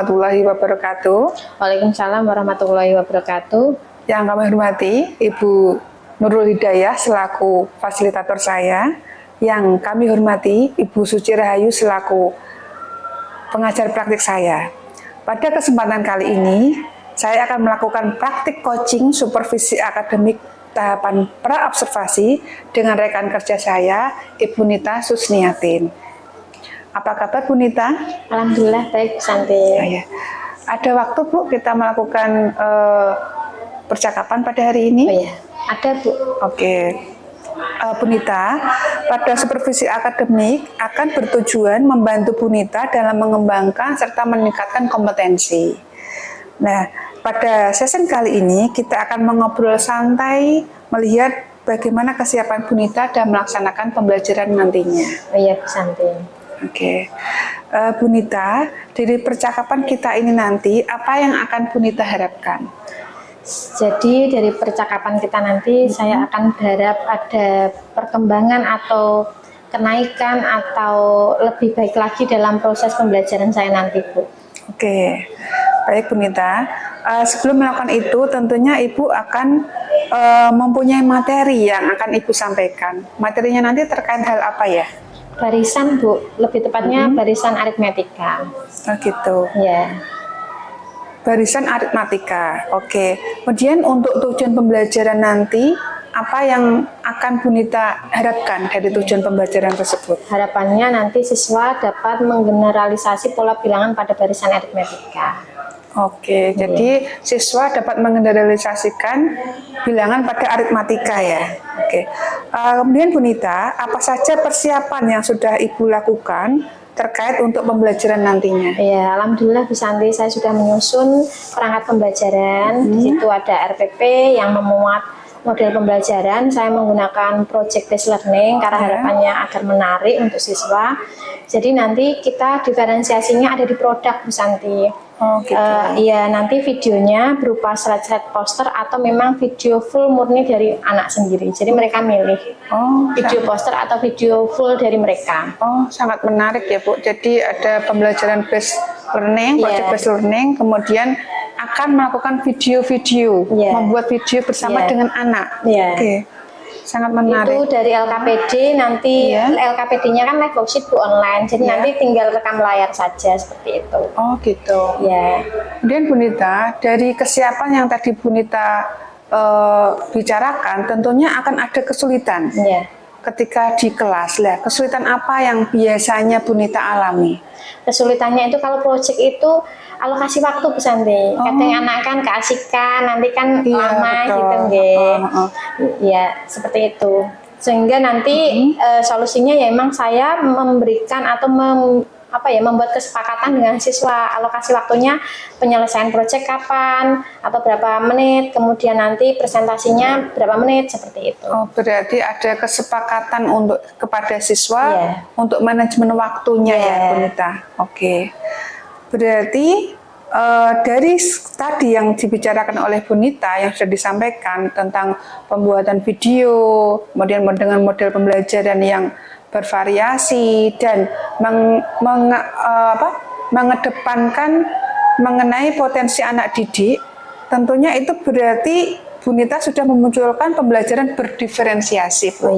warahmatullahi wabarakatuh. Waalaikumsalam warahmatullahi wabarakatuh. Yang kami hormati Ibu Nurul Hidayah selaku fasilitator saya. Yang kami hormati Ibu Suci Rahayu selaku pengajar praktik saya. Pada kesempatan kali ini, saya akan melakukan praktik coaching supervisi akademik tahapan pra-observasi dengan rekan kerja saya, Ibu Nita Susniatin. Apa kabar Bu Nita? Alhamdulillah baik, Bu Santi. Ya. Ada waktu Bu kita melakukan percakapan pada hari ini? Oh ya, ada Bu. Oke. Bu Nita, pada supervisi akademik akan bertujuan membantu Bu Nita dalam mengembangkan serta meningkatkan kompetensi. Nah, pada sesi kali ini kita akan mengobrol santai melihat bagaimana kesiapan Bu Nita dalam melaksanakan pembelajaran nantinya. Oh iya, Bu Santi. Oke, Bu Nita, dari percakapan kita ini nanti apa yang akan Bu Nita harapkan? Jadi dari percakapan kita nanti saya akan berharap ada perkembangan atau kenaikan atau lebih baik lagi dalam proses pembelajaran saya nanti, Bu. Oke, baik Bu Nita. Sebelum melakukan itu tentunya Ibu akan mempunyai materi yang akan Ibu sampaikan. Materinya nanti terkait hal apa ya? Barisan, Bu, lebih tepatnya barisan aritmetika. Oh gitu. Ya. Barisan aritmatika. Oke. Kemudian untuk tujuan pembelajaran nanti, apa yang akan Bu Nita harapkan dari tujuan pembelajaran tersebut? Harapannya nanti siswa dapat menggeneralisasi pola bilangan pada barisan aritmetika. Oke, jadi siswa dapat mengeneralisasikan bilangan pada aritmatika ya. Oke. Kemudian Bu Nita, apa saja persiapan yang sudah Ibu lakukan terkait untuk pembelajaran nantinya? Ya, alhamdulillah Bu Santi, saya sudah menyusun perangkat pembelajaran. Di situ ada RPP yang memuat model pembelajaran. Saya menggunakan project based learning karena harapannya agar menarik untuk siswa. Jadi nanti kita diferensiasinya ada di produk, Bu Santi. Oh, gitu. Iya, nanti videonya berupa slide-slide poster atau memang video full murni dari anak sendiri. Jadi mereka milih video poster atau video full dari mereka. Oh, sangat menarik ya Bu. Jadi ada pembelajaran based learning, project based learning, kemudian akan melakukan video-video, membuat video bersama dengan anak. Oke. Sangat menarik. Itu dari LKPD, nanti LKPD-nya kan live worksheet Bu online, jadi nanti tinggal rekam layar saja seperti itu. Oh gitu. Ya. Kemudian Bu Nita, dari kesiapan yang tadi Bu Nita bicarakan, tentunya akan ada kesulitan ketika di kelas. Lah, kesulitan apa yang biasanya Bu Nita alami? Kesulitannya itu kalau project itu alokasi waktu, Bu Santi. Kadang anak kan keasikan, nanti kan lama gitu, ya seperti itu. Sehingga nanti solusinya ya memang saya memberikan atau membuat kesepakatan dengan siswa, alokasi waktunya penyelesaian proyek kapan atau berapa menit, kemudian nanti presentasinya berapa menit, seperti itu. Oh, berarti ada kesepakatan untuk kepada siswa untuk manajemen waktunya ya Bu Nita. Oke. Berarti dari tadi yang dibicarakan oleh Bu Nita yang sudah disampaikan tentang pembuatan video, kemudian dengan model pembelajaran yang bervariasi dan mengedepankan mengenai potensi anak didik, tentunya itu berarti Bu Nita sudah memunculkan pembelajaran berdiferensiasi. Bu.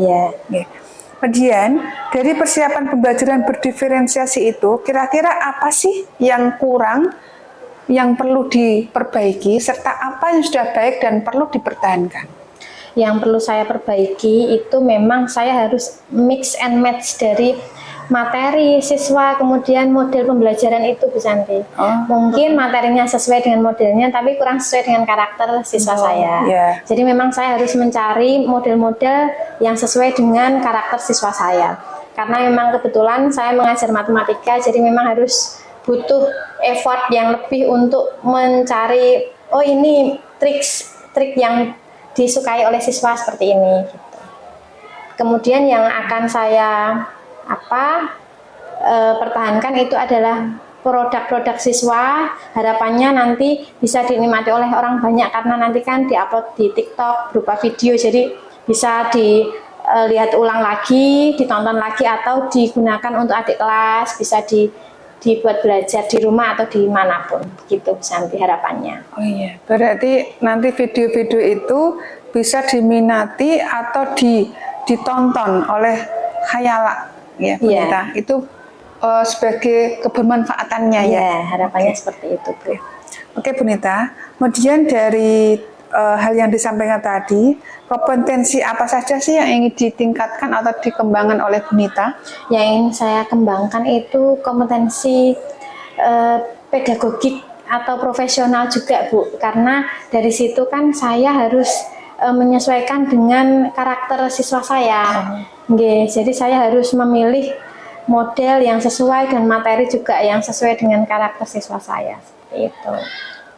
Kemudian dari persiapan pembelajaran berdiferensiasi itu, kira-kira apa sih yang kurang, yang perlu diperbaiki, serta apa yang sudah baik dan perlu dipertahankan? Yang perlu saya perbaiki itu memang saya harus mix and match dari materi siswa, kemudian model pembelajaran itu, Bu Santi. Mungkin materinya sesuai dengan modelnya, tapi kurang sesuai dengan karakter siswa saya. Jadi memang saya harus mencari model-model yang sesuai dengan karakter siswa saya. Karena memang kebetulan saya mengajar matematika, jadi memang harus butuh effort yang lebih untuk mencari, ini trik yang disukai oleh siswa seperti ini. Gitu. Kemudian yang akan saya pertahankan itu adalah produk-produk siswa. Harapannya nanti bisa dinikmati oleh orang banyak karena nanti kan diupload di TikTok berupa video, jadi bisa dilihat ulang lagi, ditonton lagi, atau digunakan untuk adik kelas, bisa dibuat belajar di rumah atau dimanapun gitu Santi harapannya. Oh iya, berarti nanti video-video itu bisa diminati atau ditonton oleh khayalak ya Bu Iya. Nita. Itu sebagai kebermanfaatannya ya. Ya, harapannya seperti itu Bu. Oke Bu Nita, kemudian dari hal yang disampaikan tadi, kompetensi apa saja sih yang ingin ditingkatkan atau dikembangkan oleh Bu Nita? Yang ingin saya kembangkan itu kompetensi pedagogik atau profesional juga Bu, karena dari situ kan saya harus menyesuaikan dengan karakter siswa saya. Nggih, jadi saya harus memilih model yang sesuai dan materi juga yang sesuai dengan karakter siswa saya. Seperti itu.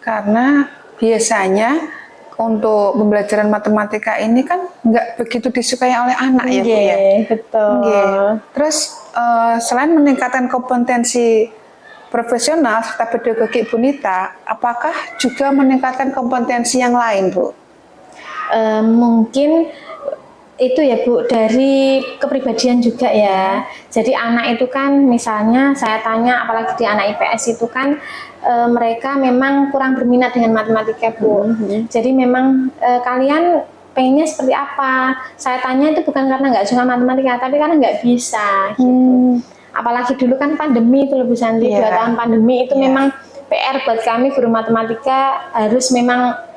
Karena biasanya untuk pembelajaran matematika ini kan nggak begitu disukai oleh anak ya Bu ya. Betul. Nggih. Terus selain meningkatkan kompetensi profesional serta pedagogik Bu Nita, apakah juga meningkatkan kompetensi yang lain Bu? Mungkin itu ya Bu, dari kepribadian juga ya. Jadi anak itu kan misalnya saya tanya, apalagi di anak IPS itu kan mereka memang kurang berminat dengan matematika Bu. Jadi memang kalian pengennya seperti apa? Saya tanya itu bukan karena nggak suka matematika, tapi karena nggak bisa gitu. Apalagi dulu kan pandemi itu lebih Santi, 2 tahun pandemi itu memang PR buat kami guru matematika, harus memang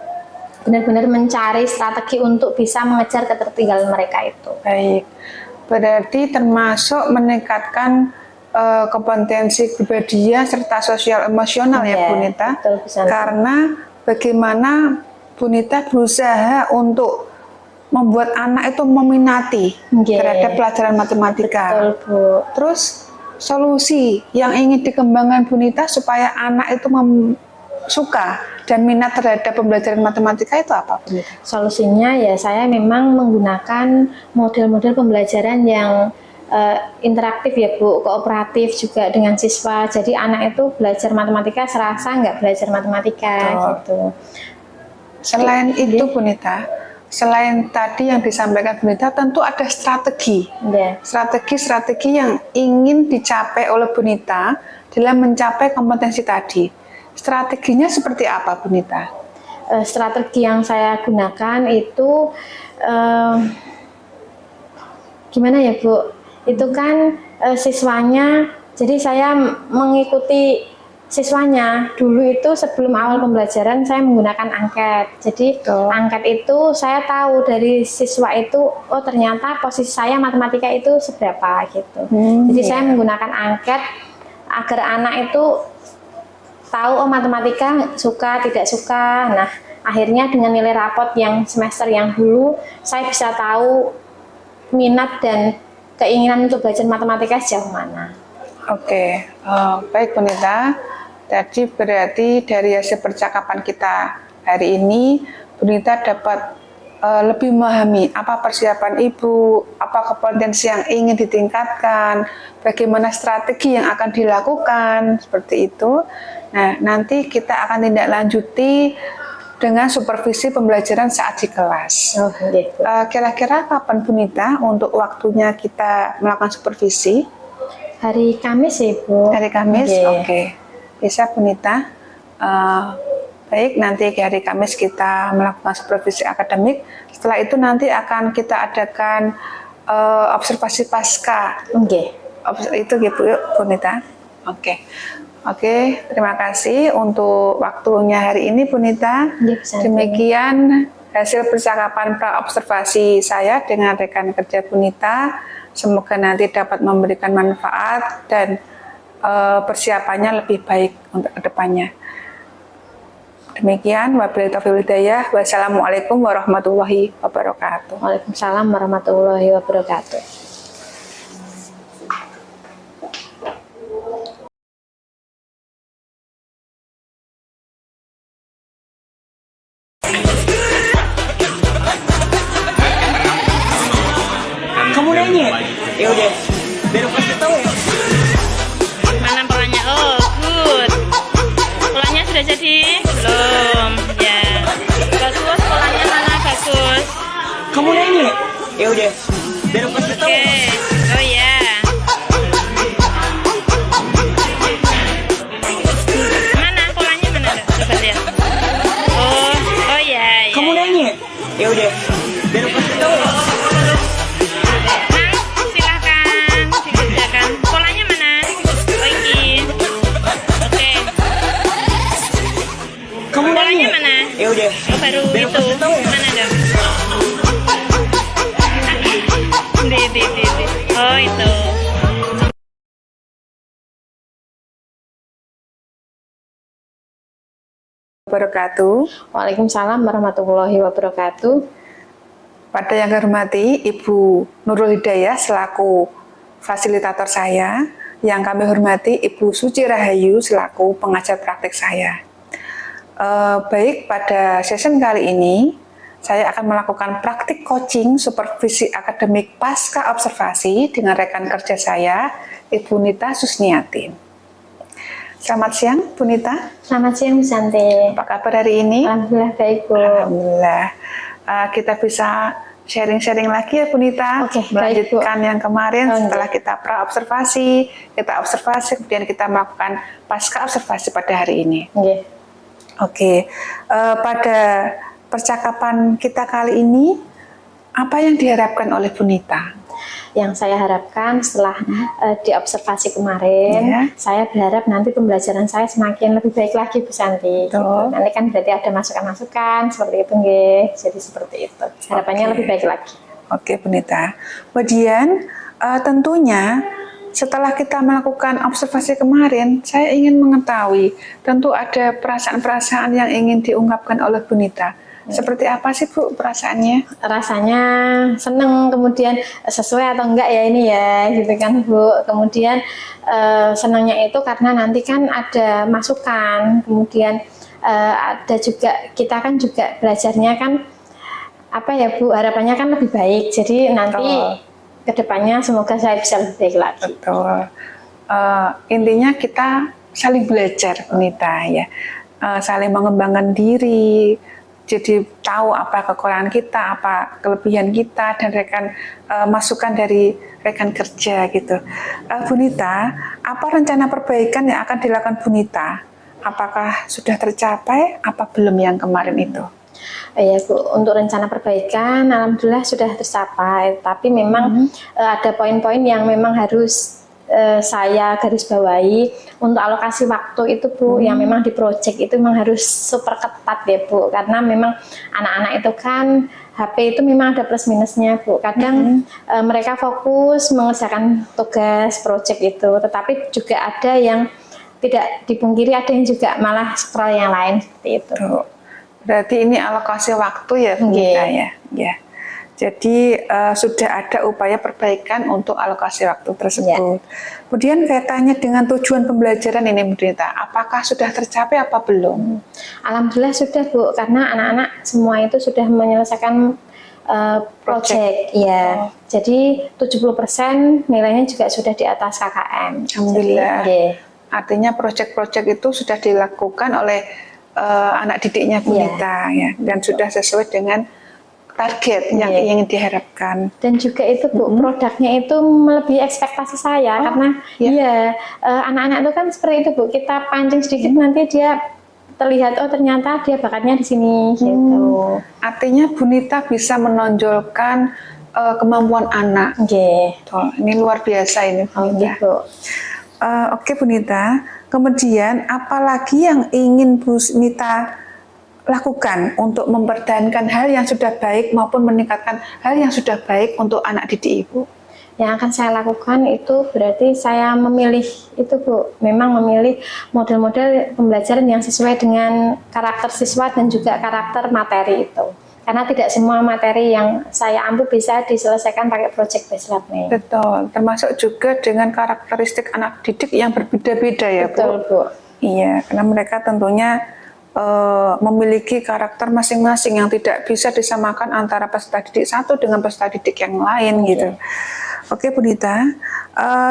benar-benar mencari strategi untuk bisa mengejar ketertinggalan mereka itu. Baik, berarti termasuk meningkatkan kompetensi kepribadian serta sosial emosional ya Bu Nita. Betul, karena bagaimana Bu Nita berusaha untuk membuat anak itu meminati terhadap pelajaran matematika. Betul Bu. Terus solusi yang ingin dikembangkan Bu Nita supaya anak itu suka dan minat terhadap pembelajaran matematika itu apa Bu Nita? Solusinya ya saya memang menggunakan model-model pembelajaran yang interaktif ya Bu, kooperatif juga dengan siswa. Jadi anak itu belajar matematika serasa nggak belajar matematika gitu. Selain itu Bu Nita, selain tadi yang disampaikan Bu Nita, tentu ada strategi. Strategi-strategi yang ingin dicapai oleh Bu Nita dalam mencapai kompetensi tadi. Strateginya seperti apa Bu Nita? Strategi yang saya gunakan itu gimana ya Bu? Itu kan siswanya, jadi saya mengikuti siswanya. Dulu itu sebelum awal pembelajaran saya menggunakan angket. Jadi angket itu saya tahu dari siswa itu, oh ternyata posisi saya matematika itu seberapa gitu. Jadi saya menggunakan angket agar anak itu tahu oh matematika suka tidak suka. Nah akhirnya dengan nilai rapot yang semester yang dulu saya bisa tahu minat dan keinginan untuk belajar matematika sejauh mana. Oke, baik Bu Nita. Tadi berarti dari hasil percakapan kita hari ini Bu Nita dapat lebih memahami apa persiapan Ibu, apa kompetensi yang ingin ditingkatkan, bagaimana strategi yang akan dilakukan, seperti itu. Nah, nanti kita akan tindak lanjuti dengan supervisi pembelajaran saat di kelas. Kira-kira kapan Bu Nita untuk waktunya kita melakukan supervisi? Hari Kamis ya Bu. Hari Kamis, oke. Bisa Bu Nita. Baik, nanti hari Kamis kita melakukan supervisi akademik. Setelah itu nanti akan kita adakan observasi pasca. Itu gitu Bu Nita. Oke, terima kasih untuk waktunya hari ini Bu Nita. Demikian hasil percakapan pra-observasi saya dengan rekan kerja Bu Nita. Semoga nanti dapat memberikan manfaat dan persiapannya lebih baik untuk kedepannya. Demikian, wabillahi taufiq wal hidayah. Wassalamualaikum warahmatullahi wabarakatuh. Waalaikumsalam warahmatullahi wabarakatuh. Kamu nanya? Ya udah, biar aku kasih tahu ya. Mana polanya? Oh, good. Polanya sudah jadi? Belum. Ya. Bagus, polanya mana bagus? Kamu nanya? Ya udah, biar aku kasih tahu. Oke. Oh ya. Ya udah, biar aku kasih tahu. Nah, silahkan dikerjakan. Polanya mana? Oh, ini. Oke. Kamu Polanya nanya? mana? Ya udah, Oh, baru biar aku itu. kasih tahu ya. Mana dong? Di. Oh, itu. Wabarakatuh. Waalaikumsalam warahmatullahi wabarakatuh. Pada yang kami hormati Ibu Nurul Hidayah selaku fasilitator saya, yang kami hormati Ibu Suci Rahayu selaku pengajar praktik saya. Baik, pada session kali ini saya akan melakukan praktik coaching supervisi akademik pasca observasi dengan rekan kerja saya, Ibu Nita Susniatin. Selamat siang, Bu Nita. Selamat siang Bu Santi. Apa kabar hari ini? Alhamdulillah baik Bu. Alhamdulillah. Kita bisa sharing-sharing lagi ya Bu Nita. Oke, baik, melanjutkan Bu. yang kemarin Oh, setelah kita pra-observasi, kita observasi, kemudian kita melakukan pasca observasi pada hari ini. Oke. Oke, pada percakapan kita kali ini, apa yang diharapkan oleh Bu Nita? Yang saya harapkan setelah diobservasi kemarin, Ya. saya berharap nanti pembelajaran saya semakin lebih baik lagi Bu Santi. Betul. Gitu. Nanti kan berarti ada masukan-masukan seperti itu nggih. Jadi seperti itu. Harapannya Oke. lebih baik lagi. Oke, Bu Nita. Kemudian tentunya setelah kita melakukan observasi kemarin, saya ingin mengetahui, tentu ada perasaan-perasaan yang ingin diungkapkan oleh Bu Nita. Seperti apa sih Bu perasaannya? Rasanya seneng, kemudian sesuai atau enggak ya ini ya gitu kan Bu. Kemudian senangnya itu karena nanti kan ada masukan, kemudian ada juga kita kan juga belajarnya kan apa ya Bu, harapannya kan lebih baik. Jadi nanti kedepannya semoga saya bisa lebih baik lagi. Betul. Intinya kita saling belajar, Bu Nita ya. Saling mengembangkan diri. Jadi tahu apa kekurangan kita, apa kelebihan kita, dan masukan dari rekan kerja gitu. Bu Nita, apa rencana perbaikan yang akan dilakukan Bu Nita? Apakah sudah tercapai, apa belum yang kemarin itu? Ya Bu, untuk rencana perbaikan alhamdulillah sudah tercapai, tapi memang ada poin-poin yang memang harus saya garis bawahi. Untuk alokasi waktu itu Bu, yang memang di project itu memang harus super ketat ya Bu, karena memang anak-anak itu kan HP itu memang ada plus minusnya Bu. Kadang mereka fokus mengerjakan tugas project itu, tetapi juga ada yang tidak dipungkiri, ada yang juga malah scroll yang lain seperti itu. Tuh. Berarti ini alokasi waktu ya Bu Nita ya. Ya. Jadi sudah ada upaya perbaikan untuk alokasi waktu tersebut. Kemudian kaitannya dengan tujuan pembelajaran ini Bu Nita, apakah sudah tercapai apa belum? Alhamdulillah sudah Bu, karena anak-anak semua itu sudah menyelesaikan project. Ya. Jadi 70% nilainya juga sudah di atas KKM. Alhamdulillah. Jadi, Artinya proyek-proyek itu sudah dilakukan oleh anak didiknya Bu Nita ya, dan sudah sesuai dengan target yang ingin diharapkan. dan juga itu Bu, produknya itu melebihi ekspektasi saya, karena anak-anak itu kan seperti itu Bu, kita pancing sedikit nanti dia terlihat oh ternyata dia bakatnya di sini gitu. Artinya Bu Nita bisa menonjolkan kemampuan anak. Tuh, ini luar biasa ini Bu Nita. Gitu. Oke Bu Nita, kemudian apalagi yang ingin Bu Nita lakukan untuk mempertahankan hal yang sudah baik maupun meningkatkan hal yang sudah baik untuk anak didik Ibu? Yang akan saya lakukan itu berarti saya memilih itu Bu, memang memilih model-model pembelajaran yang sesuai dengan karakter siswa dan juga karakter materi itu. Karena tidak semua materi yang saya ambil bisa diselesaikan pakai project based learning. Betul, termasuk juga dengan karakteristik anak didik yang berbeda-beda ya Bu? Betul Bu. Iya, karena mereka tentunya memiliki karakter masing-masing yang tidak bisa disamakan antara peserta didik satu dengan peserta didik yang lain gitu. Oke Bu Nita,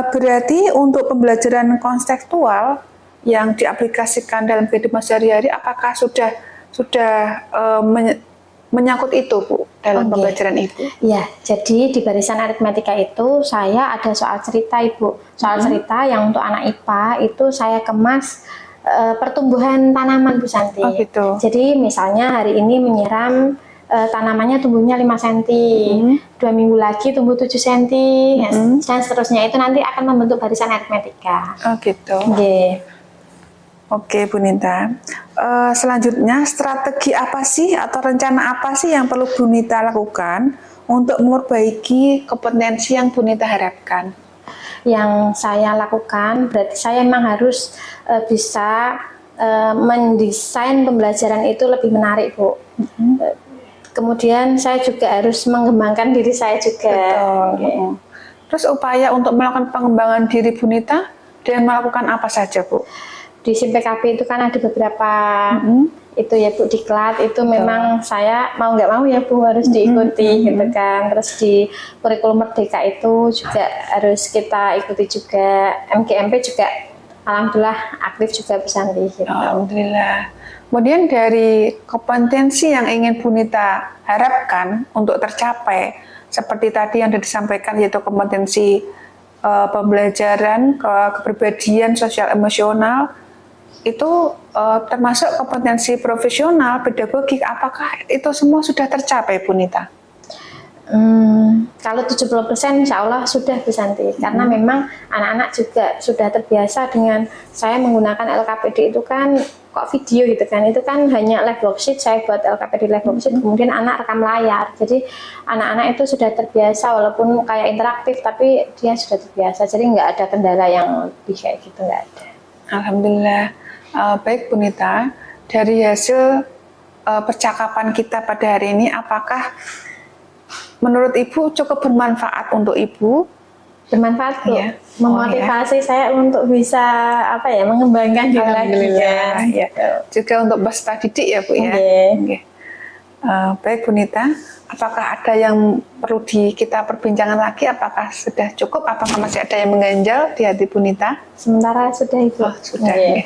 berarti untuk pembelajaran kontekstual yang diaplikasikan dalam kehidupan sehari-hari, apakah sudah menyangkut itu Bu dalam pembelajaran Ibu? Ya, jadi di barisan aritmatika itu saya ada soal cerita Ibu. Soal cerita yang untuk anak IPA itu saya kemas pertumbuhan tanaman Bu Santi. Oh gitu. Jadi misalnya hari ini menyiram tanamannya tumbuhnya 5 cm, 2 minggu lagi tumbuh 7 cm, dan seterusnya. Itu nanti akan membentuk barisan aritmetika. Oh gitu. Oke. Oke Bu Nita. Selanjutnya strategi apa sih atau rencana apa sih yang perlu Bu Nita lakukan untuk memperbaiki kompetensi yang Bu Nita harapkan? Yang saya lakukan berarti saya memang harus bisa mendesain pembelajaran itu lebih menarik, Bu. Kemudian saya juga harus mengembangkan diri saya juga. Betul. Oke. Terus upaya untuk melakukan pengembangan diri Bu Nita dengan melakukan apa saja Bu? Di SIM PKB itu kan ada beberapa itu ya Bu, diklat itu memang saya mau nggak mau ya Bu harus diikuti gitu kan. Terus di kurikulum Merdeka itu juga harus kita ikuti juga. MGMP juga alhamdulillah aktif juga Bu Santi gitu. Alhamdulillah. Kemudian dari kompetensi yang ingin Bu Nita harapkan untuk tercapai, seperti tadi yang sudah disampaikan yaitu kompetensi pembelajaran, kepribadian sosial emosional, itu termasuk kompetensi profesional, pedagogik, apakah itu semua sudah tercapai Bu Nita? Kalau 70% insya Allah sudah Bu Santi, karena memang anak-anak juga sudah terbiasa dengan saya menggunakan LKPD itu kan kok video gitu kan, itu kan hanya live worksheet, saya buat LKPD live worksheet, kemudian anak rekam layar, jadi anak-anak itu sudah terbiasa walaupun kayak interaktif tapi dia sudah terbiasa, jadi nggak ada kendala yang lebih kayak gitu, nggak ada. Alhamdulillah. Baik Bu Nita, dari hasil percakapan kita pada hari ini, apakah menurut Ibu cukup bermanfaat untuk Ibu? Bermanfaat Bu, Iya. memotivasi saya untuk bisa mengembangkan diri lagi Alhamdulillah. kan. Ya. Juga untuk peserta didik ya Bu ya. Oke. Oke. Baik Bu Nita, apakah ada yang perlu kita perbincangkan lagi? Apakah sudah cukup? Apakah masih ada yang mengganjal di hati Bu Nita? Sementara sudah Ibu. Sudah. Oke.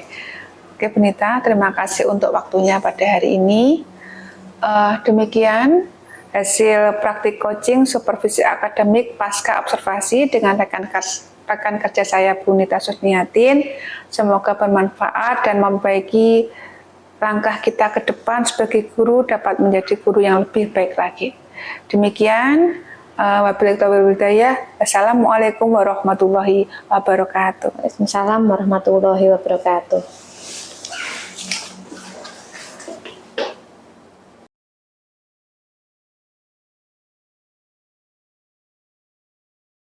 Oke Bu Nita, terima kasih untuk waktunya pada hari ini. Demikian hasil praktik coaching supervisi akademik pasca observasi dengan rekan kerja saya Bu Nita Susniatin. Semoga bermanfaat dan memperbaiki langkah kita ke depan sebagai guru dapat menjadi guru yang lebih baik lagi. Demikian, wabillahi taufiq wal hidayah. Assalamualaikum warahmatullahi wabarakatuh. Waalaikumsalam warahmatullahi wabarakatuh.